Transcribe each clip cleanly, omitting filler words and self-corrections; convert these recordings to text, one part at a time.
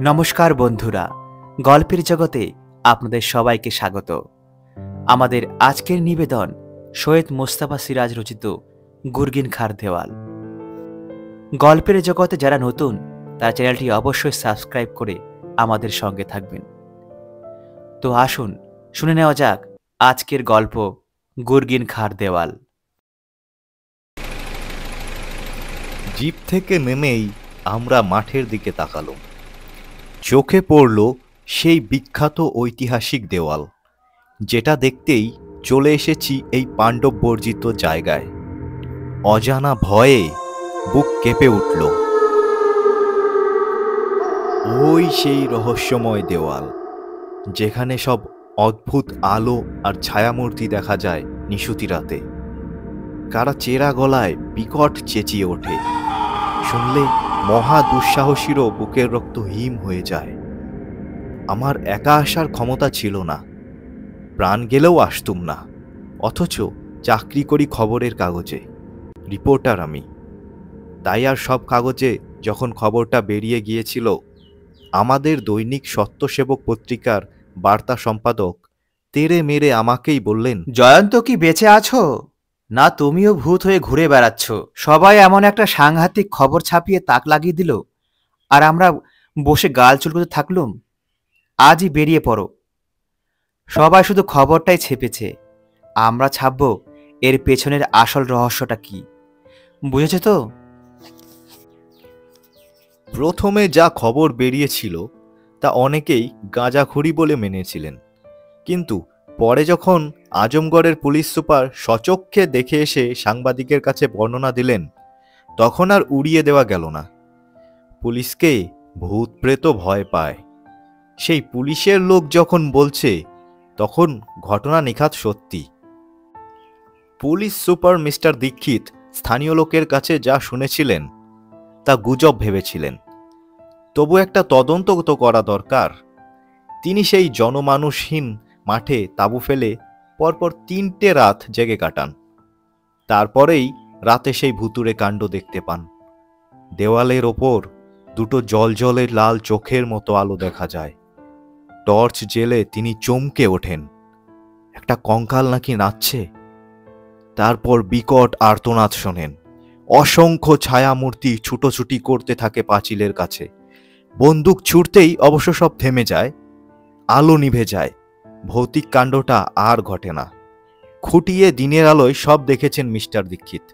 নমস্কার বন্ধুরা, গল্পের জগতে আপনাদের সবাইকে স্বাগত। আমাদের আজকের নিবেদন সৈয়দ মোস্তফা সিরাজ রচিত গুরগিন খাঁর দেওয়াল। গল্পের জগতে যারা নতুন তার চ্যানেলটি অবশ্যই সাবস্ক্রাইব করে আমাদের সঙ্গে থাকবেন। তো আসুন শুনে নেওয়া যাক আজকের গল্প গুরগিন খাঁর দেওয়াল। জিপ থেকে নেমেই আমরা মাঠের দিকে তাকালাম। চোখে পড়ল সেই বিখ্যাত ঐতিহাসিক দেওয়াল, যেটা দেখতেই চলে এসেছি এই পাণ্ডব বর্জিত জায়গায়। অজানা ভয়ে বুক কেঁপে উঠল। ওই সেই রহস্যময় দেওয়াল, যেখানে সব অদ্ভুত আলো আর ছায়ামূর্তি দেখা যায় নিশুতি রাতে। কারা চেরা গলায় বিকট চেঁচিয়ে ওঠে, শুনলে মহা দুঃসাহসীরও বুকের রক্ত হিম হয়ে যায়। আমার একা আসার ক্ষমতা ছিল না, প্রাণ গেলেও আসতুম না। অথচ চাকরি করি খবরের কাগজে, রিপোর্টার আমি। তাই আর সব কাগজে যখন খবরটা বেরিয়ে গিয়েছিল, আমাদের দৈনিক সত্যসেবক পত্রিকার বার্তা সম্পাদক তেড়ে মেরে আমাকেই বললেন, জয়ন্ত, কি বেঁচে আছো? না তুমিও ভূত হয়ে ঘুরে বেড়াচ্ছ? সবাই এমন একটা সাংঘাতিক খবর ছাপিয়ে তাক লাগিয়ে দিল, আর আমরা বসে গাল চুলকোতে থাকলুম। আজই বেরিয়ে পড়ো। সবাই শুধু খবরটাই ছেপেছে, আমরা ছাপবো এর পেছনের আসল রহস্যটা কি। বুঝেছ তো? প্রথমে যা খবর বেরিয়েছিল তা অনেকেই গাঁজাখুরি বলে মেনেছিলেন, কিন্তু পরে যখন আজমগড়ের পুলিশ সুপার সচক্ষে দেখে এসে সাংবাদিকের কাছে বর্ণনা দিলেন, তখন আর উড়িয়ে দেওয়া গেল না। পুলিশকে ভূত প্রেত ভয় পায়, সেই পুলিশের লোক যখন বলছে, তখন ঘটনা নিখাত সত্যি। পুলিশ সুপার মিস্টার দীক্ষিত স্থানীয় লোকের কাছে যা শুনেছিলেন তা গুজব ভেবেছিলেন, তবু একটা তদন্ত তো করা দরকার। তিনি সেই জনমানুষহীন মাঠে তাঁবু ফেলে পরপর 3টে রাত জেগে কাটান। তারপরেই রাতে সেই ভুতুড়ে কাণ্ড দেখতে পান। দেওয়ালের ওপর দুটো জলজলের লাল চোখের মতো আলো দেখা যায়। টর্চ জেলে তিনি চমকে ওঠেন, একটা কঙ্কাল নাকি নাচছে। তারপর বিকট আর্তনাদ শোনেন। অসংখ্য ছায়ামূর্তি ছুটোছুটি করতে থাকে পাঁচিলের কাছে। বন্দুক ছুটতেই অবশ্য সব থেমে যায়, আলো নিভে যায়। ভৌতিক কাণ্ডটা আর ঘটে না। খুঁটিয়ে দিনের আলোয় সব দেখেছেন মিস্টার দীক্ষিত,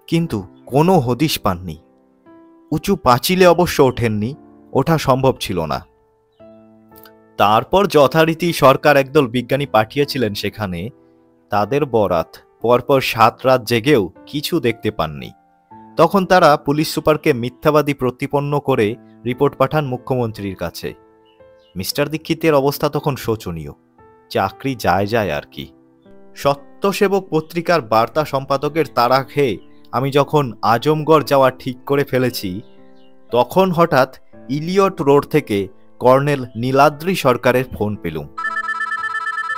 কিন্তু কোনো হদিশ পাননি। উঁচু পাঁচিলে অবশ্য ওঠেননি, ওঠা সম্ভব ছিল না। তারপর যথারীতি সরকার একদল বিজ্ঞানী পাঠিয়েছিলেন সেখানে। তাদের বরাত, পরপর 7 রাত জেগেও কিছু দেখতে পাননি। তখন তারা পুলিশ সুপারকে মিথ্যাবাদী প্রতিপন্ন করে রিপোর্ট পাঠান মুখ্যমন্ত্রীর কাছে। মিস্টার দীক্ষিতের অবস্থা তখন শোচনীয়, চাকরি যায় যায় আর কি। সত্যসেবক পত্রিকার বার্তা সম্পাদকের তাড়া খেয়ে আমি যখন আজমগড় যাওয়া ঠিক করে ফেলেছি, তখন হঠাৎ ইলিয়ট রোড থেকে কর্নেল নীলাদ্রি সরকারের ফোন পেলুম।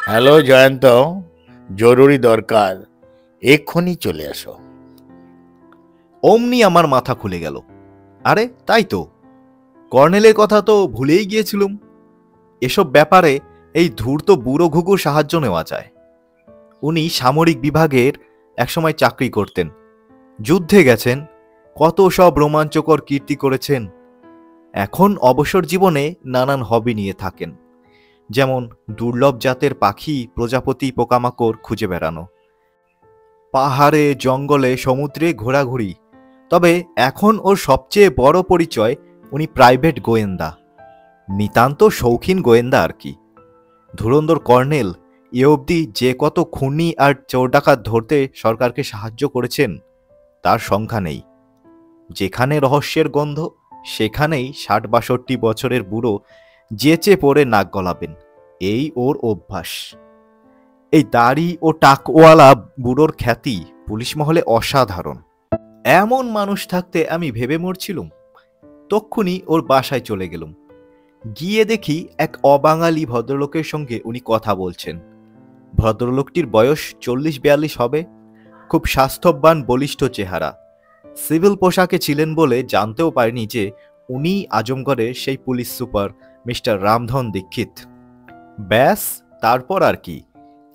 হ্যালো জয়ন্ত, জরুরি দরকার, এক্ষুনি চলে আসো। অমনি আমার মাথা খুলে গেল। আরে তাই তো, কর্নেলের কথা তো ভুলেই গিয়েছিলুম। এসব ব্যাপারে এই ধূর্ত বুড়ো ঘুঘুর সাহায্য নেওয়া যায়। উনি সামরিক বিভাগের একসময় চাকরি করতেন, যুদ্ধে গেছেন, কত সব রোমাঞ্চকর কীর্তি করেছেন। এখন অবসর জীবনে নানান হবি নিয়ে থাকেন, যেমন দুর্লভ জাতের পাখি, প্রজাপতি, পোকামাকড় খুঁজে বেড়ানো, পাহাড়ে জঙ্গলে সমুদ্রে ঘোরাঘুরি। তবে এখন ওর সবচেয়ে বড় পরিচয়, উনি প্রাইভেট গোয়েন্দা, নিতান্ত শৌখিন গোয়েন্দা আর কি। ধুরন্ধর কর্নেল এ অবধি যে কত খুনি আর চোর ডাকাত ধরতে সরকারকে সাহায্য করেছেন তার সংখ্যা নেই। যেখানে রহস্যের গন্ধ, সেখানেই 60-62 বছরের বুড়ো যেচে পড়ে নাক গলাবেন, এই ওর অভ্যাস। এই দাড়ি ও টাকওয়ালা বুড়োর খ্যাতি পুলিশ মহলে অসাধারণ। এমন মানুষ থাকতে আমি ভেবে মরছিলুম। তক্ষুনি ওর বাসায় চলে গেলুম। গিয়ে দেখি এক অবাঙালি ভদ্রলোকের সঙ্গে উনি কথা বলছেন। ভদ্রলোকটির বয়স 40-42 হবে, খুব স্বাস্থ্যবান বলিষ্ঠ চেহারা। সিভিল পোশাকে ছিলেন বলে জানতেও পারিনি যে উনি আজমগড়ের সেই পুলিশ সুপার মিস্টার রামধন দীক্ষিত। ব্যাস, তারপর আর কি,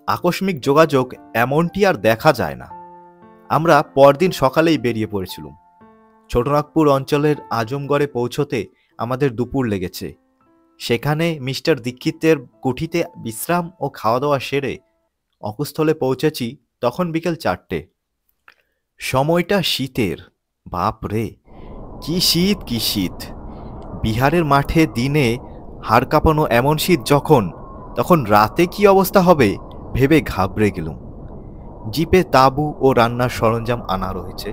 আকস্মিক যোগাযোগ এমনটি আর দেখা যায় না। আমরা পরদিন সকালেই বেরিয়ে পড়েছিলাম। ছোটনাগপুর অঞ্চলের আজমগড়ে পৌঁছতে আমাদের দুপুর লেগেছে। সেখানে মিস্টার দীক্ষিতের কুঠিতে বিশ্রাম ও খাওয়া দাওয়া সেরে অকুস্থলে পৌঁছেছি তখন বিকেল 4টে। সময়টা শীতের। বাপ রে, কি শীত কি শীত! বিহারের মাঠে দিনে হাড় কাঁপানো এমন শীত তখন রাতে কি অবস্থা হবে ভেবে ঘাবড়ে গেলুম। জিপে তাঁবু ও রান্নার সরঞ্জাম আনা রয়েছে।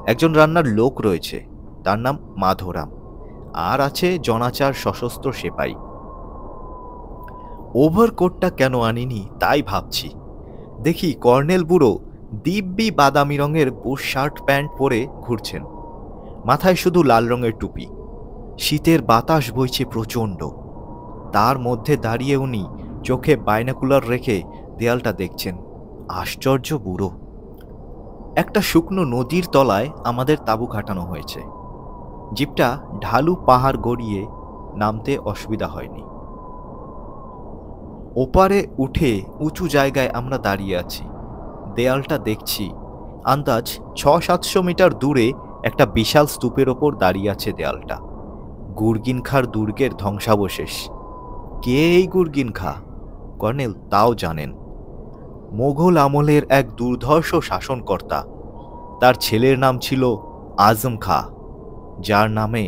একজন রান্নার লোক রয়েছে, তার নাম মাধোরাম, আর আছে জনাচার সশস্ত্র সেপাই। ওভারকোটটা কেন আনিনি তাই ভাবছি। দেখি কর্নেল বুড়ো দিব্যি বাদামি রঙের বুশ শার্ট প্যান্ট পরে ঘুরছেন, মাথায় শুধু লাল রঙের টুপি। শীতের বাতাস বইছে প্রচণ্ড। তার মধ্যে দাঁড়িয়ে উনি চোখে বাইনাকুলার রেখে দেয়ালটা দেখছেন। আশ্চর্য বুড়ো। একটা শুকনো নদীর তলায় আমাদের তাঁবু খাটানো হয়েছে। জিপটা ঢালু পাহাড় গড়িয়ে নামতে অসুবিধা হয়নি। ওপারে উঠে উঁচু জায়গায় আমরা দাঁড়িয়ে আছি। দেয়ালটা দেখছি, আন্দাজ 600-700 মিটার দূরে একটা বিশাল স্তূপের ওপর দাঁড়িয়ে আছে দেয়ালটা। গুরগিন খাঁর দুর্গের ধ্বংসাবশেষ। কে এই গুরগিন খাঁ? কর্নেল তাও জানেন। মোগল আমলের এক দুর্ধর্ষ শাসনকর্তা। তার ছেলের নাম ছিল আজম খাঁ, যার নামে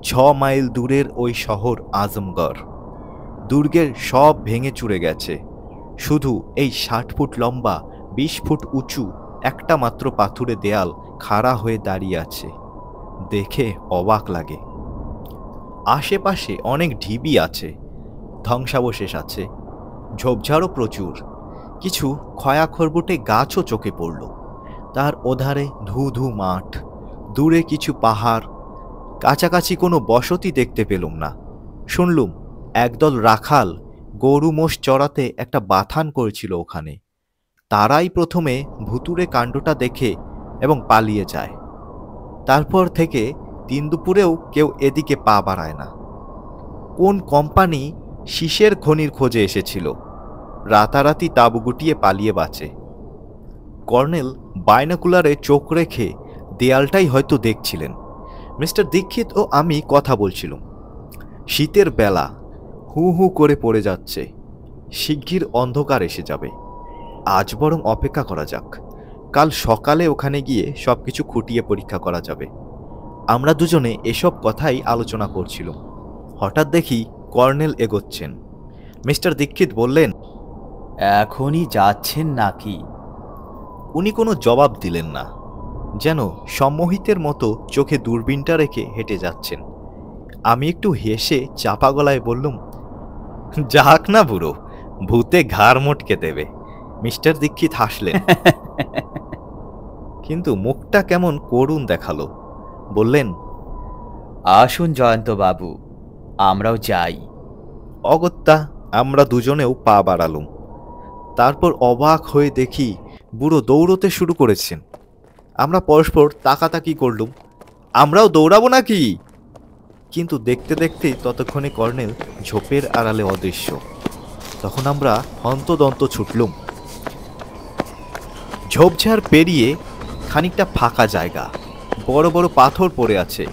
6 মাইল দূরের ওই শহর আজমগড়। দুর্গের সব ভেঙে চুরে গেছে। শুধু এই 60 ফুট লম্বা 20 ফুট উঁচু একটা মাত্র পাথুরে দেয়াল খাড়া হয়ে দাঁড়িয়ে আছে। দেখে অবাক লাগে। আশেপাশে অনেক ঢিবি আছে, ধ্বংসাবশেষ আছে, ঝোপঝাড়ও প্রচুর। কিছু খয়াখরবুটে গাছও চোখে পড়ল। তার ওধারে ধু ধু মাঠ, দূরে কিছু পাহাড়। কাছাকাছি কোনো বসতি দেখতে পেলুম না। শুনলুম একদল রাখাল গরু মোষ চড়াতে একটা বাথান করেছিল ওখানে। তারাই প্রথমে ভুতুড়ে কাণ্ডটা দেখে এবং পালিয়ে যায়। তারপর থেকে দিন দুপুরেও কেউ এদিকে পা বাড়ায় না। কোন কোম্পানি শীষের খনির খোঁজে এসেছিল, রাতারাতি তাঁবু গুটিয়ে পালিয়ে বাঁচে। কর্নেল বাইনাকুলারে চোখ রেখে দেয়ালটাই হয়তো দেখছিলেন। মিস্টার দীক্ষিত ও আমি কথা বলছিলাম। শীতের বেলা হু হু করে পড়ে যাচ্ছে। শিগগির অন্ধকার এসে যাবে। আজ বরং অপেক্ষা করা যাক, কাল সকালে ওখানে গিয়ে সবকিছু খুঁটিয়ে পরীক্ষা করা যাবে। আমরা দুজনে এসব কথাই আলোচনা করছিলাম। হঠাৎ দেখি কর্নেল এগোচ্ছেন। মিস্টার দীক্ষিত বললেন, এখনই যাচ্ছেন নাকি? উনি কোনো জবাব দিলেন না, যেন সম্মোহিতের মতো চোখে দূরবীনটা রেখে হেঁটে যাচ্ছেন। আমি একটু হেসে চাপা গলায় বললুম, যাক না বুড়ো, ভূতে ঘাড় মটকে দেবে। মিস্টার দীক্ষিত হাসলেন, কিন্তু মুখটা কেমন করুণ দেখালো। বললেন, আসুন জয়ন্ত বাবু, আমরাও যাই। অগত্যা আমরা দুজনেও পা বাড়ালুম। তারপর অবাক হয়ে দেখি বুড়ো দৌড়তে শুরু করেছেন। আমরা পরস্পর তাকাতাকি করলুম, আমরাও দৌড়াবো নাকি? কিন্তু দেখতে দেখতে ততক্ষণে কর্নেল ঝোপের আড়ালে অদৃশ্য। তখন আমরা হন্তদন্ত ছুটলুম। ঝোপঝাড় পেরিয়ে খানিকটা ফাঁকা জায়গা, বড় বড় পাথর পড়ে আছে,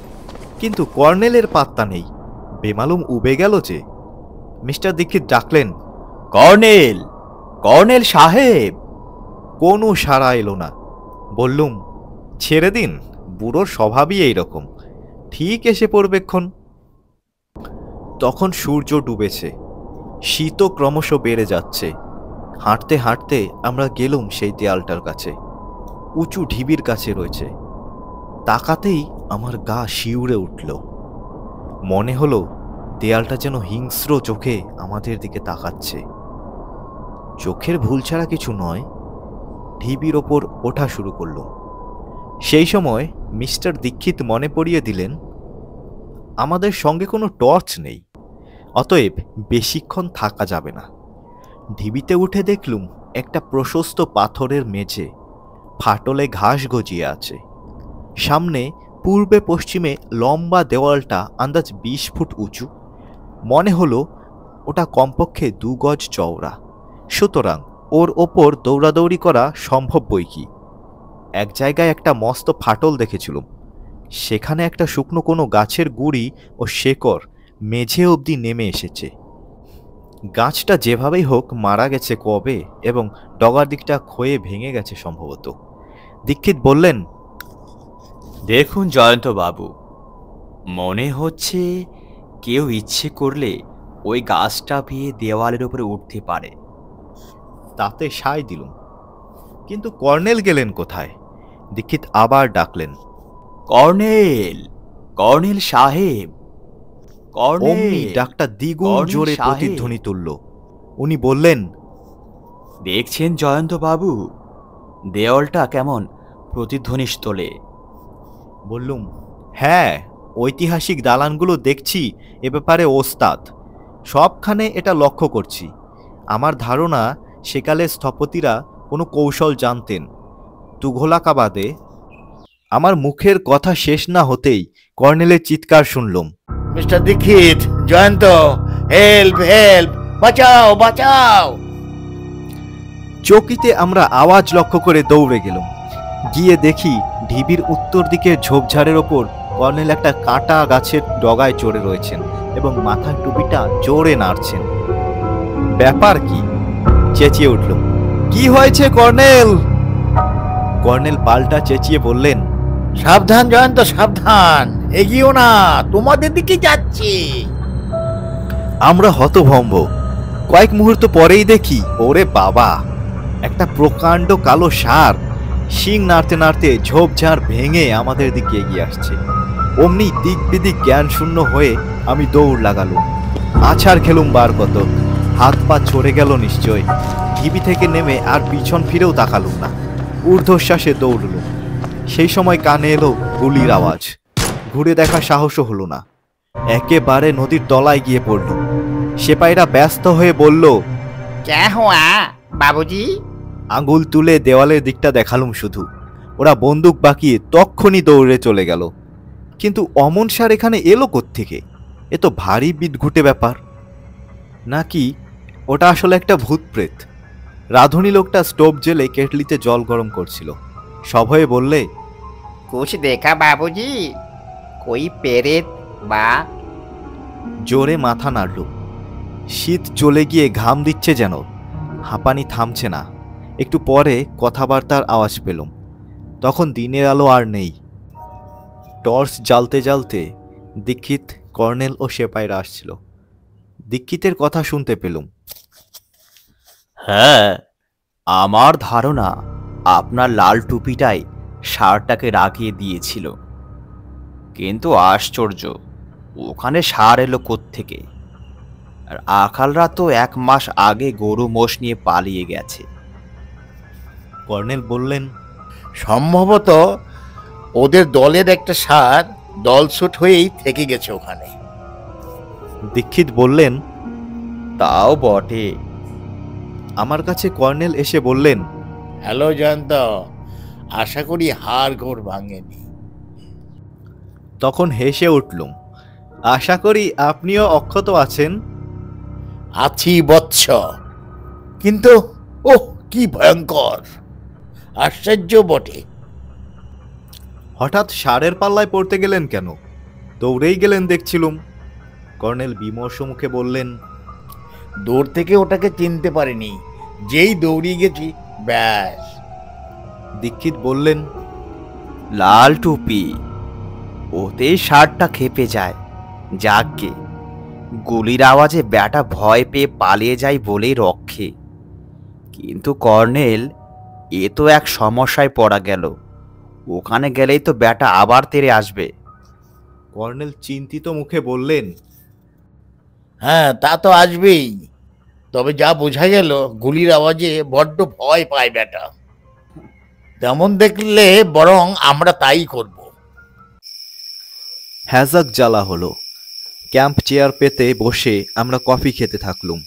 কিন্তু কর্নেলের পাত্তা নেই। বেমালুম উবে গেল যে। মিস্টার দীক্ষিত ডাকলেন, কর্নেল, কর্নেল সাহেব। কোনো সাড়া এলো না। বললুম, ছেড়ে দিন, বুড়োর স্বভাবই এইরকম, ঠিক এসে পড়বেক্ষণ। তখন সূর্য ডুবেছে, শীতও ক্রমশ বেড়ে যাচ্ছে। হাঁটতে হাঁটতে আমরা গেলুম সেই দেয়ালটার কাছে। উঁচু ঢিবির কাছে রয়েছে। তাকাতেই আমার গা শিউরে উঠল। মনে হলো দেয়ালটা যেন হিংস্র চোখে আমাদের দিকে তাকাচ্ছে। চোখের ভুল ছাড়া কিছু নয়। ঢিবির ওপর ওঠা শুরু করল। সেই সময় মিস্টার দীক্ষিত মনে পড়িয়ে দিলেন, আমাদের সঙ্গে কোনো টর্চ নেই, অতএব বেশিক্ষণ থাকা যাবে না। ঢিবিতে উঠে দেখলুম একটা প্রশস্ত পাথরের মেঝে, ফাটলে ঘাস গজিয়ে আছে। সামনে পূর্বে পশ্চিমে লম্বা দেওয়ালটা আন্দাজ 20 ফুট উঁচু। মনে হলো ওটা কমপক্ষে 2 গজ চওড়া, সুতরাং ওর ওপর দৌড়াদৌড়ি করা সম্ভব বই কি। এক জায়গায় একটা মস্ত ফাটল দেখেছিলাম, সেখানে একটা শুকনো কোনো গাছের গুঁড়ি ও শেকড় মেঝে অবধি নেমে এসেছে। গাছটা যেভাবেই হোক মারা গেছে কবে, এবং ডগার দিকটা ক্ষয়ে ভেঙে গেছে সম্ভবত। দীক্ষিত বললেন, দেখুন জয়ন্ত বাবু, মনে হচ্ছে কেউ ইচ্ছে করলে ওই গাছটা পেয়ে দেওয়ালের উপরে উঠতে পারে। তাতে সায় দিলুম। কিন্তু কর্নেল গেলেন কোথায়? দীক্ষিত আবার ডাকলেন, কর্নেল, কর্নেল সাহেব, অমনি কর্নেল। ডাকটা দ্বিগুণ কর্নেল জোরে সাহেব। প্রতিধ্বনি তুলল। উনি বললেন, দেখছেন জয়ন্ত বাবু, দেওয়ালটা কেমন প্রতিধ্বনি তোলে। বললুম, হ্যাঁ, ঐতিহাসিক দালানগুলো দেখছি এ ব্যাপারে ওস্তাদ। সবখানে এটা লক্ষ্য করছি। আমার ধারণা সেকালে স্থপতিরা কোনো কৌশল জানতেন। তুঘলকাবাদে। আমার মুখের কথা শেষ না হতেই কর্নেলের চিৎকার শুনলুম, মিস্টার দীক্ষিত, জয়ন্ত, হেল্প হেল্প, বাঁচাও বাঁচাও। চকিতে আমরা আওয়াজ লক্ষ্য করে দৌড়ে গেলাম। গিয়ে দেখি ঢিবির উত্তর দিকের ঝোপঝাড়ের ওপর কর্নেল একটা কাঁটা গাছের ডগায় চড়ে রয়েছেন এবং মাথার টুপিটা জোরে নাড়ছেন। ব্যাপার কি? চেঁচিয়ে উঠল, কি হয়েছে কর্নেল? কর্নেল পাল্টা চেঁচিয়ে বললেন, সাবধান জয়ন্ত, সাবধান, এগিয়েও না, তোমাদের দিকে যাচ্ছি। আমরা হতভম্ব। কয়েক মুহূর্ত পরেই দেখি, ওরে বাবা, একটা প্রকাণ্ড কালো ষাঁড় শিং নাড়তে নাড়তে ঝোপঝাড় ভেঙে আমাদের দিকে এগিয়ে আসছে। অমনি দিক বিদিক জ্ঞান শূন্য হয়ে আমি দৌড় লাগালুম। আছাড় খেলুম বার কত, হাত পা ছড়ে গেল নিশ্চয়। ঢিবি থেকে নেমে আর পিছন ফিরেও তাকালুম না, ঊর্ধ্বশ্বাসে দৌড়লুম। সেই সময় কানে এলো গুলির আওয়াজ। ঘুরে দেখার সাহসও হলো না, একেবারে নদীর তলায় গিয়ে পড়লুম। সেপাইরা ব্যস্ত হয়ে বলল, क्या हुआ बाबूजी? আঙুল তুলে দেওয়ালের দিকটা দেখালুম শুধু। ওরা বন্দুক বাঁকিয়ে তক্ষুনি দৌড়ে চলে গেল। কিন্তু অমন সার এখানে এলো কোত্থেকে? এ তো ভারী বিদঘুটে ব্যাপার। নাকি ওটা আসলে একটা ভূত প্রেত? রাঁধুনি লোকটা স্টোভ জেলে কেটলিতে জল গরম করছিল। সভয়ে বললে, कुछ देखा बाबूजी? कोई पेरेत बा? জোরে মাথা নাড়ল। শীত চলে গিয়ে ঘাম দিচ্ছে যেন, হাঁপানি থামছে না। একটু পরে কথাবার্তার আওয়াজ পেলুম। তখন দিনের আলো আর নেই। টর্চ জ্বালতে জ্বালতে দীক্ষিত, কর্নেল ও সেপাইরা আসছিল। দীক্ষিতের কথা শুনতে পেলুম। হ্যাঁ, আমার ধারণা আপনার লাল টুপিটাই ষাঁড়টাকে রাগিয়ে দিয়েছিল। কিন্তু আশ্চর্য, ওখানে ষাঁড় এলো কোত্থেকে? আর আকালরা তো 1 মাস আগে গরু মোষ নিয়ে পালিয়ে গেছে। কর্নেল বললেন, সম্ভবত ওদের দলের একটা ষাঁড় দলছুট হয়েই থেকে গেছে ওখানে। দীক্ষিত বললেন, তাও বটে। আমার কাছে কর্নেল এসে বললেন, হ্যালো জয়ন্ত, আশা করি হাড় ঘোর ভাঙেনি। তখন হেসে উঠলুম। আশা করি আপনিও অক্ষত আছেন। আছি বৎস, কিন্তু ওহ কি ভয়ঙ্কর, আশ্চর্য বটে। হঠাৎ ষাঁড়ের পাল্লায় পড়তে গেলেন কেন? দৌড়েই গেলেন দেখছিলুম। কর্নেল বিমর্ষ মুখে বললেন, দূর থেকে ওটাকে চিনতে পারিনি, যেই দৌড়িয়ে গেছি ব্যাস। দীক্ষিত বললেন, লাল টুপি, ওতেই ষাঁড়টা খেপে যায়। যাকগে, গুলির আওয়াজে ব্যাটা ভয় পেয়ে পালিয়ে যায় বলেই রক্ষে। কিন্তু কর্নেল, এ তো এক সমস্যায় পড়া গেল। ওখানে গেলেই তো ব্যাটা আবার তেড়ে আসবে। কর্নেল চিন্তিত মুখে বললেন, হ্যাঁ, তা তো আসবেই। তবে যা বোঝা গেল, গুলির আওয়াজে বড্ড ভয় পায় বেটা। তেমন দেখলে বরং আমরা তাই করব। হ্যাজাক জ্বালা হলো। ক্যাম্প চেয়ার পেতে বসে আমরা কফি খেতে থাকলুম।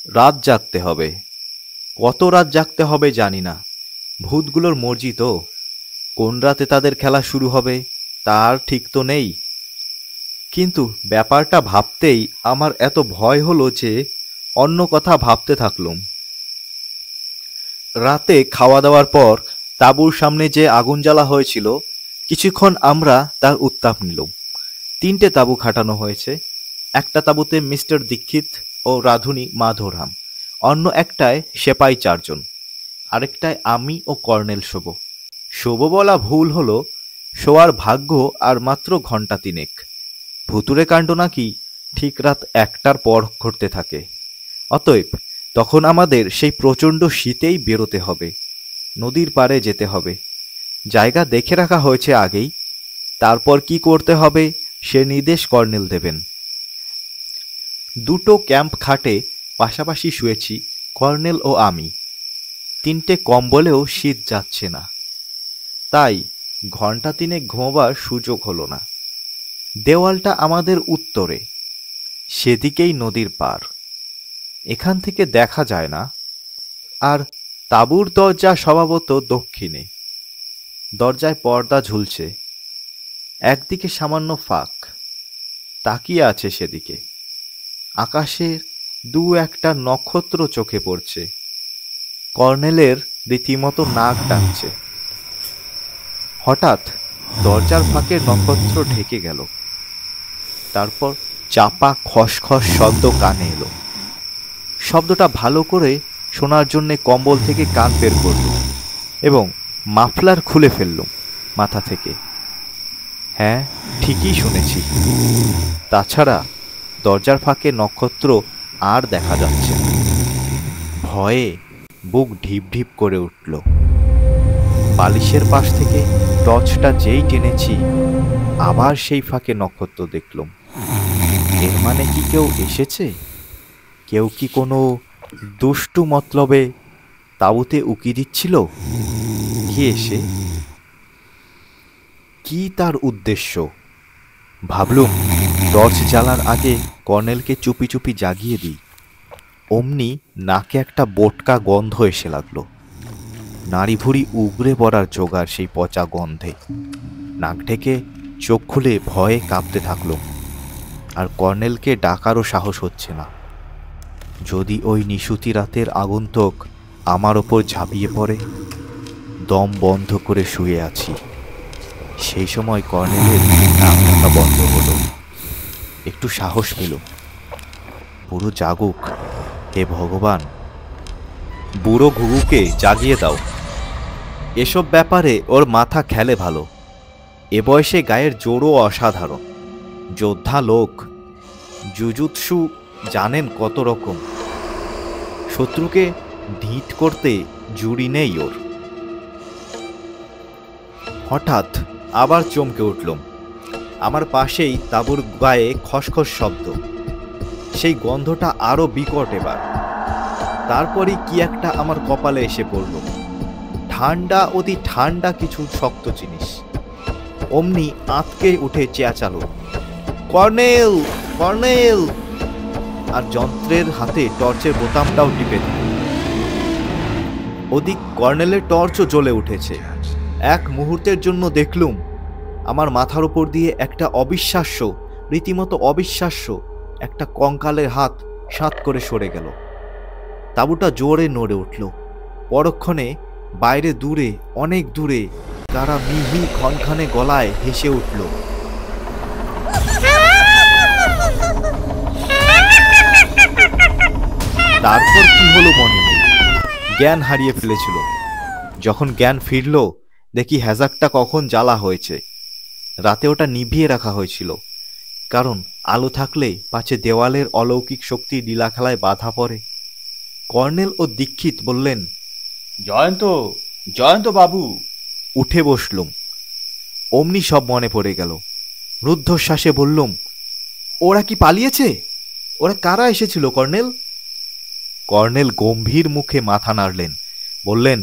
রাত জাগতে হবে। কত রাত জাগতে হবে জানি না। ভূতগুলোর মর্জি তো, কোন রাতে তাদের খেলা শুরু হবে তার ঠিক তো নেই, কিন্তু ব্যাপারটা ভাবতেই আমার এত ভয় হলো যে অন্য কথা ভাবতে থাকলুম। রাতে খাওয়া দাওয়ার পর তাঁবুর সামনে যে আগুন জ্বালা হয়েছিল, কিছুক্ষণ আমরা তার উত্তাপ নিলাম। 3টে তাঁবু খাটানো হয়েছে। একটা তাঁবুতে মিস্টার দীক্ষিত ও রাধুনী মাধোরাম, অন্য একটায় সেপাই 4 জন, আরেকটায় আমি ও কর্নেল শোবো। শোবো বলা ভুল হলো, শোয়ার ভাগ্য আর মাত্র ঘণ্টা 3। ভুতুরে কাণ্ড নাকি ঠিক রাত 1টার পর ঘটতে থাকে। অতএব তখন আমাদের সেই প্রচণ্ড শীতেই বেরোতে হবে, নদীর পাড়ে যেতে হবে। জায়গা দেখে রাখা হয়েছে আগেই, তারপর কি করতে হবে সে নির্দেশ কর্নেল দেবেন। 2টো ক্যাম্প খাটে পাশাপাশি শুয়েছি কর্নেল ও আমি। 3টে কম্বলেও শীত যাচ্ছে না, তাই ঘণ্টা 3 ঘুমোবার সুযোগ হলো না। দেওয়ালটা আমাদের উত্তরে, সেদিকেই নদীর পার, এখান থেকে দেখা যায় না। আর তাঁবুর দরজা স্বভাবত দক্ষিণে, দরজায় পর্দা ঝুলছে, একদিকে সামান্য ফাঁক, তাকিয়ে আছে সেদিকে। আকাশের 2-1টা নক্ষত্র চোখে পড়ছে। কর্নেলের রীতিমতো নাক ডাকছে। হঠাৎ দরজার ফাঁকে নক্ষত্র ঢেকে গেল, তারপর চাপা খসখস শব্দ কানে এলো। শব্দটা ভালো করে শোনার জন্যে কম্বল থেকে কান বের করলুম এবং মাফলার খুলে ফেললুম মাথা থেকে। হ্যাঁ, ঠিকই শুনেছি। তাছাড়া দরজার ফাঁকে নক্ষত্র আর দেখা যাচ্ছে না। ভয়ে বুক ঢিপ ঢিপ করে উঠল। বালিশের পাশ থেকে টর্চটা যেই টেনেছি, আবার সেই ফাঁকে নক্ষত্র দেখলুম। এর মানে কি কেউ এসেছে? কেউ কি কোনো দুষ্টু মতলবে তাঁবুতে উকি দিচ্ছিল? কি এসে কি তার উদ্দেশ্য? ভাবলুম টর্চ জ্বালার আগে কর্নেলকে চুপি চুপি জাগিয়ে দিই। অমনি নাকে একটা বোটকা গন্ধ এসে লাগলো। নাড়ি ভুড়ি উগড়ে পড়ার জোগাড় সেই পচা গন্ধে। নাক ঢেকে চোখ খুলে ভয়ে কাঁপতে থাকলুম। আর কর্নেলকে ডাকারও সাহস হচ্ছে না। যদি ওই নিশুতি রাতের আগন্তুক আমার ওপর ঝাঁপিয়ে পড়ে। দম বন্ধ করে শুয়ে আছি। সেই সময় কর্নেলের নাক ডাকা বন্ধ হলো। একটু সাহস পেল। পুরো জাগুক, হে ভগবান। বুড়ো ঘুঘুকে জাগিয়ে দাও। এসব ব্যাপারে ওর মাথা খেলে ভালো। এ বয়সে গায়ের জোরও অসাধারণ। যোদ্ধা লোক, জুজুৎসু জানেন কত রকম। শত্রুকে ঢিট করতে জুড়ি নেই ওর। হঠাৎ আবার চমকে উঠলুম। আমার পাশেই তাঁবুর গায়ে খসখস শব্দ। সেই গন্ধটা আরো বিকট এবার। তারপরই কি একটা আমার কপালে এসে পড়ল। ঠান্ডা, অতি ঠান্ডা কিছু শক্ত জিনিস। অমনি আঁতকে উঠে চেঁচালো, কর্নেল, কর্নেল! আর যন্ত্রের হাতে টর্চের বোতামটাও টিপে দিল। ওদিক কর্নেলের টর্চও জ্বলে উঠেছে। এক মুহূর্তের জন্য দেখলুম আমার মাথার উপর দিয়ে একটা অবিশ্বাস্য, রীতিমতো অবিশ্বাস্য একটা কঙ্কালের হাত সাত করে সরে গেল। তাঁবুটা জোরে নড়ে উঠল। পরক্ষণে বাইরে দূরে, অনেক দূরে কারা মিহি ক্ষণখানে গলায় হেসে উঠল। তারপর কি হলো মনে নেই। জ্ঞান হারিয়ে ফেলেছিল। যখন জ্ঞান ফিরল, দেখি হ্যাজাকটা কখন জ্বালা হয়েছে। রাতে ওটা নিভিয়ে রাখা হয়েছিল, কারণ আলো থাকলে পাছে দেওয়ালের অলৌকিক শক্তি লীলা খেলায় বাধা পড়ে। কর্নেল ও দীক্ষিত বললেন, জয়ন্ত, জয়ন্ত বাবু। উঠে বসলুম। অমনি সব মনে পড়ে গেল। রুদ্ধশ্বাসে বললুম, ওরা কি পালিয়েছে? ওরা কারা এসেছিল কর্নেল? কর্নেল গম্ভীর মুখে মাথা নাড়লেন, বললেন,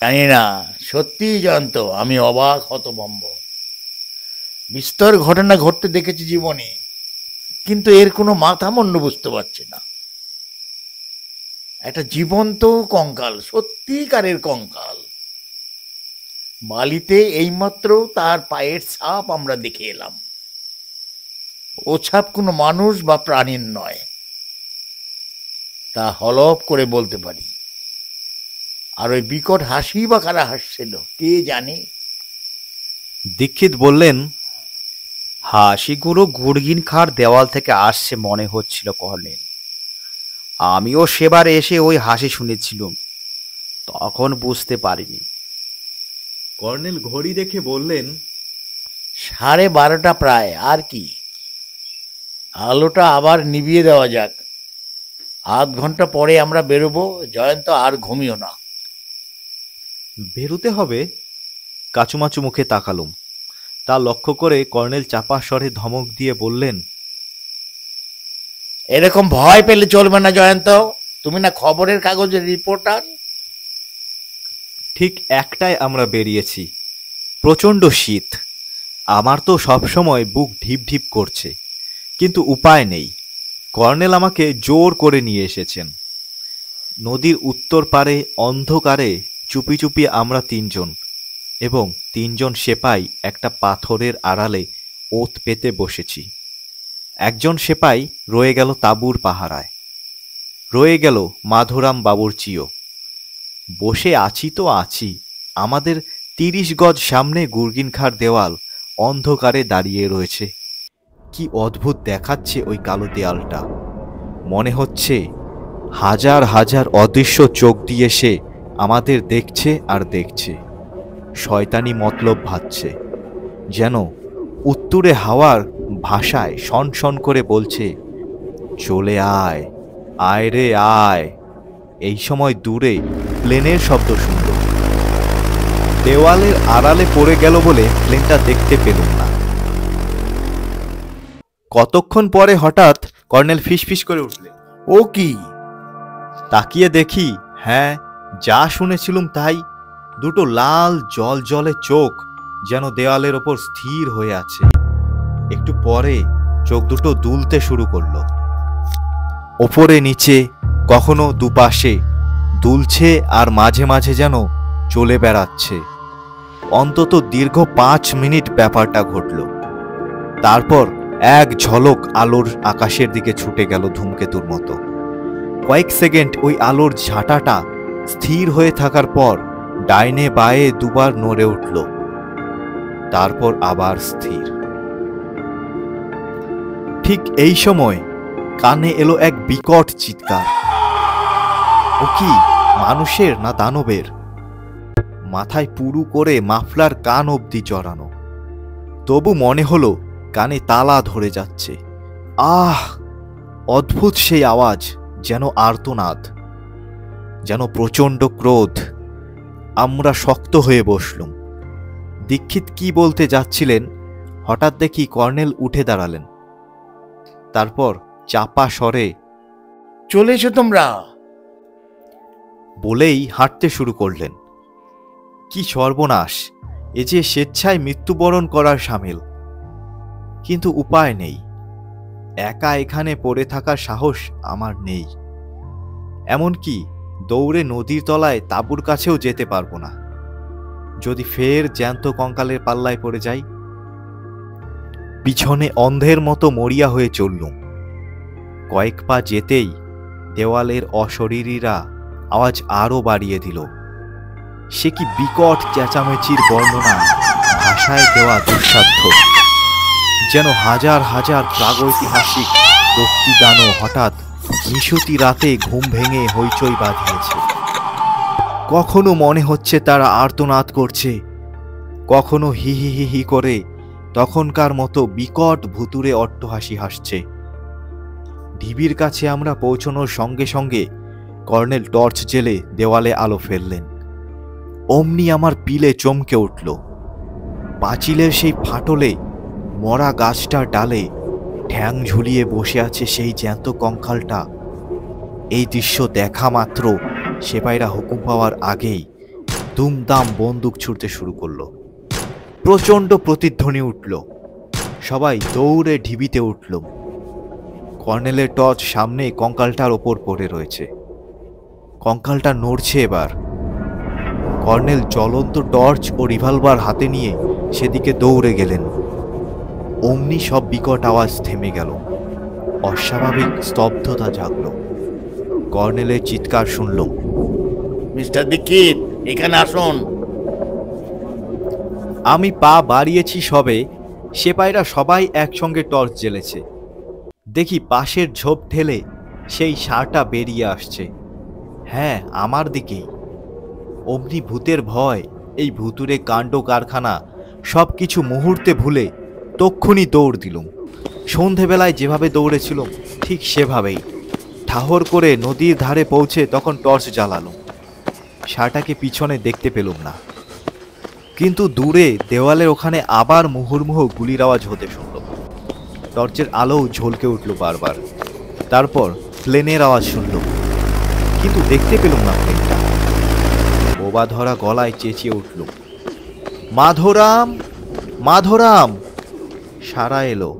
জানি না, সত্যি জানতো আমি অবাক হতভম্ব। বিস্তর ঘটনা ঘটতে দেখেছি জীবনে, কিন্তু এর কোনো মাথা মুন্ডু বুঝতে পারছি না। একটা জীবন্ত কঙ্কাল, সত্যিকারের কঙ্কাল। বালিতে এইমাত্র তার পায়ের ছাপ আমরা দেখে এলাম। ও ছাপ কোনো মানুষ বা প্রাণীর নয়, তা হলফ করে বলতে পারি। আর ওই বিকট হাসি বা কারা হাসছিল কে জানে। দীক্ষিত বললেন, হাসিগুলো গুড়গিন খাঁড় দেওয়াল থেকে আসছে মনে হচ্ছিল কর্নেল। আমিও সেবার এসে ওই হাসি শুনেছিলাম, তখন বুঝতে পারিনি। কর্নেল ঘড়ি দেখে বললেন, 12:30 প্রায়, আর কি। আলোটা আবার নিভিয়ে দেওয়া যাক। আধ ঘন্টা পরে আমরা বেরোবো। জয়ন্ত, আর ঘুমিও না। বেরোতে হবে? কাচুমাচু মুখে তাকালুম। তা লক্ষ্য করে কর্নেল চাপা স্বরে ধমক দিয়ে বললেন, এরকম ভয় পেলে চলবে না জয়ন্ত। তুমি না খবরের কাগজের রিপোর্টার। ঠিক একটায় আমরা বেরিয়েছি। প্রচণ্ড শীত। আমার তো সবসময় বুক ঢিপ ঢিপ করছে, কিন্তু উপায় নেই। কর্নেল আমাকে জোর করে নিয়ে এসেছেন। নদীর উত্তর পারে অন্ধকারে চুপি চুপি আমরা 3 জন এবং 3 জন সেপাই একটা পাথরের আড়ালে ওত পেতে বসেছি। একজন সেপাই রয়ে গেল তাঁবুর পাহারায়, রয়ে গেল মাধুরাম বাবুর্চিও। বসে আছি তো আছি। আমাদের 30 গজ সামনে গুড়গিনখার দেওয়াল অন্ধকারে দাঁড়িয়ে রয়েছে। কি অদ্ভুত দেখাচ্ছে ওই কালো দেয়ালটা। মনে হচ্ছে হাজার হাজার অদৃশ্য চোখ দিয়ে সে আমাদের দেখছে আর দেখছে, শয়তানি মতলব ভাবছে। যেন উত্তুরে হাওয়ার ভাষায় শন শন করে বলছে, চলে আয়, আয় রে আয়। এই সময় দূরে প্লেনের শব্দ শুনল। দেওয়ালের আড়ালে পড়ে গেল বলে প্লেনটা দেখতে পেলুম না। কতক্ষণ পরে হঠাৎ কর্নেল ফিসফিস করে উঠলেন, ও কি? তাকিয়ে দেখি, হ্যাঁ, যা শুনেছিলুম তাই। দুটো লাল জল জলে চোখ যেন দেওয়ালের ওপর স্থির হয়ে আছে। একটু পরে চোখ দুটো দুলতে শুরু করলো। ওপরে নিচে, কখনো দুপাশে দুলছে আর মাঝে মাঝে যেন চলে বেড়াচ্ছে। অন্তত দীর্ঘ 5 মিনিট ব্যাপারটা ঘটল। তারপর এক ঝলক আলোর আকাশের দিকে ছুটে গেল ধূমকেতুর মতো। কয়েক সেকেন্ড ওই আলোর ঝাঁটাটা স্থির হয়ে থাকার পর ডাইনে বায়ে দুবার নড়ে উঠল, তারপর আবার স্থির। ঠিক এই সময় কানে এলো এক বিকট চিৎকার। ও কি মানুষের না দানবের? মাথায় পুরু করে মাফলার কান অবধি জড়ানো, তবু মনে হলো কানে তালা ধরে যাচ্ছে। আহ! অদ্ভুত সেই আওয়াজ, যেন আর্তনাদ, যেন প্রচণ্ড ক্রোধ। আমরা শক্ত হয়ে বসলুম। দীক্ষিত কি বলতে যাচ্ছিলেন, হঠাৎ দেখি কর্নেল উঠে দাঁড়ালেন। তারপর চাপা স্বরে, চলে এসো তোমরা, বলেই হাঁটতে শুরু করলেন। কি সর্বনাশ! এ যে স্বেচ্ছায় মৃত্যুবরণ করার সামিল। কিন্তু উপায় নেই। একা এখানে পড়ে থাকার সাহস আমার নেই। এমনকি দৌড়ে নদীর তলায় তাঁবুর কাছেও যেতে পারবো না। যদি ফের জ্যান্ত কঙ্কালের পাল্লায় পড়ে যাই। পিছনে অন্ধের মতো মরিয়া হয়ে চললুম। কয়েক পা যেতেই দেওয়ালের অশরীরীরা আওয়াজ আরো বাড়িয়ে দিল। সে কি বিকট চেঁচামেচির বর্ণনা, ভাষায় দেওয়া দুঃসাধ্য। যেন হাজার হাজার প্রাগৈতিহাসিক প্রতিদানও হঠাৎ নিশুতি রাতে ঘুম ভেঙে হইচই বাঁধিয়েছে। কখনো মনে হচ্ছে তারা আর্তনাদ করছে, কখনো হি হি হি হি করে তখনকার মতো বিকট ভুতুরে অট্টহাসি হাসছে। ঢিবির কাছে আমরা পৌঁছানোর সঙ্গে সঙ্গে কর্নেল টর্চ জেলে দেওয়ালে আলো ফেললেন। অমনি আমার পিলে চমকে উঠল। পাঁচিলের সেই ফাটলে মরা গাছটার ডালে ঠ্যাং ঝুলিয়ে বসে আছে সেই জ্যান্ত কঙ্কালটা। এই দৃশ্য দেখা মাত্র সেপাইরা হুকুম পাওয়ার আগেই দুমদাম বন্দুক ছুড়তে শুরু করলো। প্রচণ্ড প্রতিধ্বনি উঠল। সবাই দৌড়ে ঢিবিতে উঠল। কর্নেলের টর্চ সামনে কঙ্কালটার ওপর পড়ে রয়েছে। কঙ্কালটা নড়ছে এবার। কর্নেল জ্বলন্ত টর্চ ও রিভলভার হাতে নিয়ে সেদিকে দৌড়ে গেলেন। অমনি সব বিকট আওয়াজ থেমে গেল। অস্বাভাবিক স্তব্ধতা জাগল। কর্নেলের চিৎকার শুনল, মিস্টার দীক্ষিত, এখানে আসুন। আমি পা বাড়িয়েছি সবে, সেপাইরা সবাই একসঙ্গে টর্চ জ্বেলেছে। দেখি পাশের ঝোপ ঠেলে সেই ষাঁড়টা বেরিয়ে আসছে। হ্যাঁ, আমার দিকেই। অমনি ভূতের ভয়, এই ভুতুরে কাণ্ড কারখানা সব কিছু মুহূর্তে ভুলে তক্ষুনি দৌড় দিলুম। সন্ধেবেলায় যেভাবে দৌড়েছিলাম ঠিক সেভাবেই। ঠাহর করে নদীর ধারে পৌঁছে তখন টর্চ জ্বালালুম। ষাঁড়টাকে পিছনে দেখতে পেলুম না, কিন্তু দূরে দেওয়ালের ওখানে আবার মুহুর্মুহু গুলির আওয়াজ হতে শুনল। টর্চের আলোও ঝলকে উঠল বারবার। তারপর প্লেনের আওয়াজ শুনল, কিন্তু দেখতে পেলুম না প্লেনটা। বোবা ধরা গলায় চেঁচিয়ে উঠল, মাধোরাম, মাধোরাম! সারা এলো।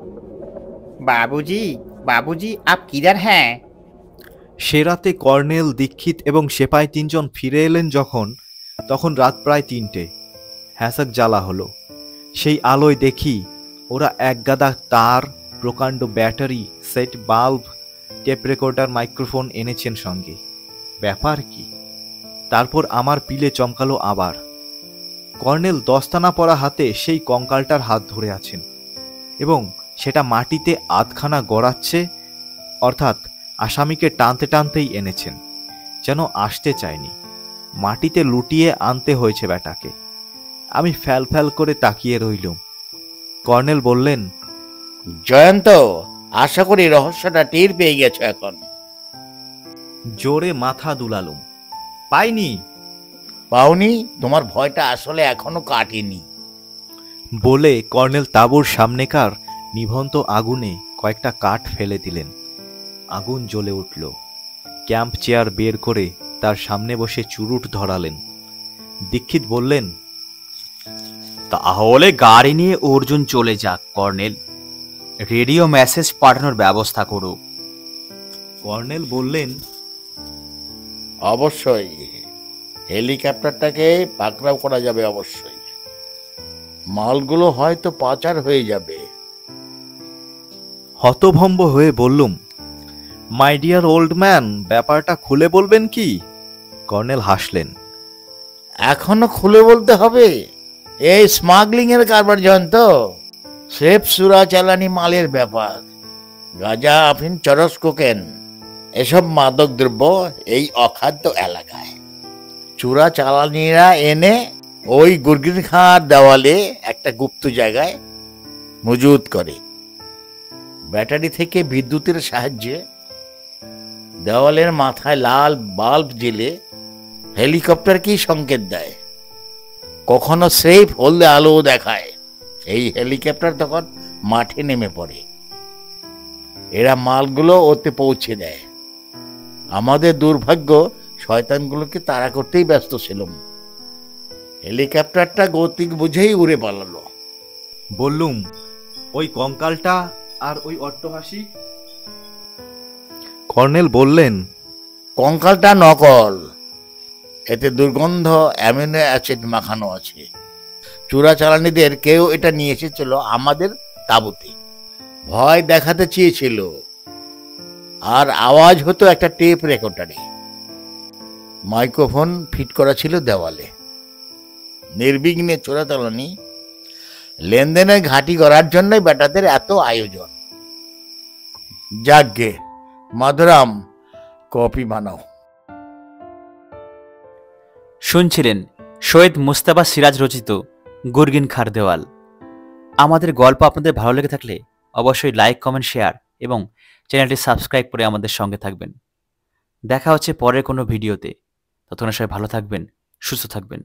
बाबूजी, बाबूजी आप किधर हैं? সে রাতে কর্নেল, দীক্ষিত এবং সেপাই 3 জন ফিরে এলেন তখন রাত প্রায় 3টে। হ্যাসাক জ্বালা হলো। সেই আলোয় দেখি ওরা একগাদা তার, প্রকাণ্ড battery, set bulb, tape recorder, microphone এনেছেন সঙ্গে। ব্যাপার কি? তারপর আমার পিলে চমকালো আবার। কর্নেল দস্তানা পরা হাতে সেই কঙ্কালটার হাত ধরে আছেন এবং সেটা মাটিতে আধখানা গড়াচ্ছে, অর্থাৎ আসামিকে টানতে টানতেই এনেছেন, যেন আসতে চায়নি। মাটিতে লুটিয়ে আনতে হয়েছে ব্যাটাকে। আমি ফ্যাল ফ্যাল করে তাকিয়ে রইলুম। কর্নেল বললেন, জয়ন্ত, আশা করি রহস্যটা টের পেয়ে গেছো এখন। জোরে মাথা দুলালুম। পাইনি। পাওনি? তোমার ভয়টা আসলে এখনো কাটেনি। বলে কর্নেল তাঁবুর সামনেকার নিভন্ত আগুনে কয়েকটা কাঠ ফেলে দিলেন। আগুন জ্বলে উঠল। ক্যাম্প চেয়ার বের করে তার সামনে বসে চুরুট ধরালেন। দীক্ষিত বললেন, তাহলে গাড়ি নিয়ে অর্জুন চলে যাক কর্নেল, রেডিও মেসেজ পাঠানোর ব্যবস্থা করুক। কর্নেল বললেন, অবশ্যই হেলিকপ্টারটাকে পাকড়াও করা যাবে, অবশ্যই। মালগুলো হয়তো পাচার হয়ে যাবে। হতভম্ব হয়ে বললুম, মাই ডিয়ার ওল্ড ম্যান, ব্যাপারটা খুলে বলবেন কি? কর্নেল হাসলেন। এখনো খুলে বলতে হবে? এই স্মাগলিং এর কারবার জয়ন্ত, সেফ সুরা চালানি মালের ব্যাপার। গাঁজা, আফিন, চরস, কোকেন, এসব মাদক দ্রব্য এই অখাদ্য এলাকায় চোরা চালানিরা এনে ওই গুরগিন খাঁর দেওয়ালে একটা গুপ্ত জায়গায় মজুদ করে। ব্যাটারি থেকে বিদ্যুতের সাহায্যে দেওয়ালের মাথায় লাল বাল্ব জ্বেলে হেলিকপ্টারকেই সংকেত দেয়। কখনো সেফ হলদে আলো দেখায়। এই হেলিকপ্টার তখন মাঠে নেমে পড়ে। এরা মালগুলো ওতে পৌঁছে দেয়। আমাদের দুর্ভাগ্য, শয়তানগুলোকে তাড়া করতেই ব্যস্ত ছিলাম। হেলিকপ্টারটা গতিক বুঝেই উড়ে পালালো। বললুম, ওই কঙ্কালটা আর ওই অট্টহাসি? কর্নেল বললেন, কঙ্কালটা নকল। এতে দুর্গন্ধ অ্যামিনো অ্যাসিড মাখানো আছে। চোরাচালানিদের কেউ এটা নিয়ে এসেছিল আমাদের তাঁবুতে। ভয় দেখাতে চেয়েছিল। আর আওয়াজ হতো একটা টেপ রেকর্ডারে। মাইক্রোফোন ফিট করা ছিল দেওয়ালে। নির্বিঘ্নে চোরাচালানি লেনদেনের ঘাঁটি করার জন্যই বেটাদের এত আয়োজন। যাকগে, মাধুরাম, কপি বানাও। শুনছিলেন সৈয়দ মুস্তাফা সিরাজ রচিত গুরগিন খার দেওয়াল। আমাদের গল্প আপনাদের ভালো লেগে থাকলে অবশ্যই লাইক, কমেন্ট, শেয়ার এবং চ্যানেলটি সাবস্ক্রাইব করে আমাদের সঙ্গে থাকবেন। দেখা হচ্ছে পরের কোনো ভিডিওতে। ততক্ষণ সবাই ভালো থাকবেন, সুস্থ থাকবেন।